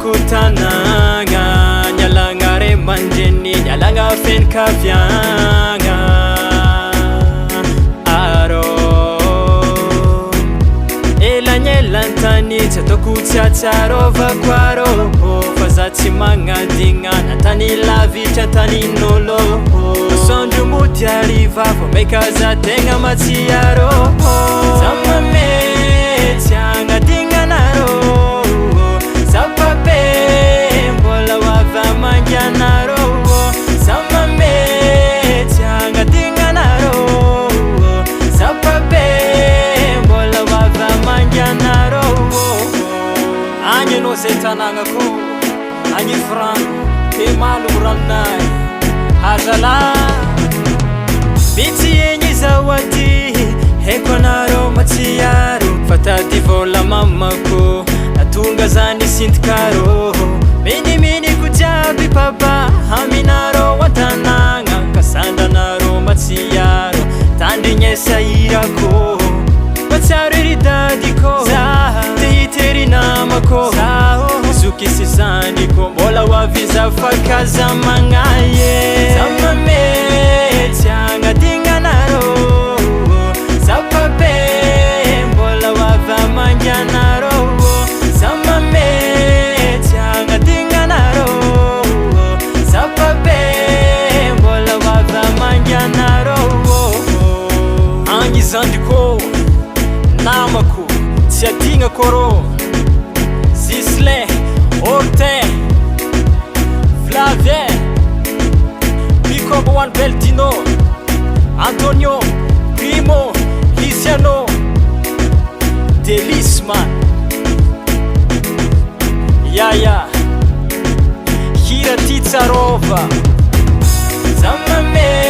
kutananga nyalanga re manjeni nyalanga fen kafianga aro elanyelantani chatokutiacharo vakwaro fazati mangadinga natani lavitra tani nolo sonju mutiariva fomekaza tenga matiaro zamame tianga dinga naro zapape mbola wava manjanaro zamame tianga dinga naro zapape mbola wava manjanaro anye no setananga ko anye franc ke malu ranai hazala biti yenye zawadi hekonaro matiaro fatati vola mamako atunga zani sintkaro mini kujabi papa haminaro watananga kasanda naro matiaro tandinye sairako matiaro iridadiko teiteri namako zuki sisandiko mbola waviza fakaza mangaye zamame tianga dinga naro zapape mbola wava manjanaro zamame tianga dinga naro zapape mbola wava manjanaro angizandiko namako tiadinga koro zisle orte Flavie Pico One Beltino Antonio Primo Lisiano Delisman Yaya Hira Titsarova Zamame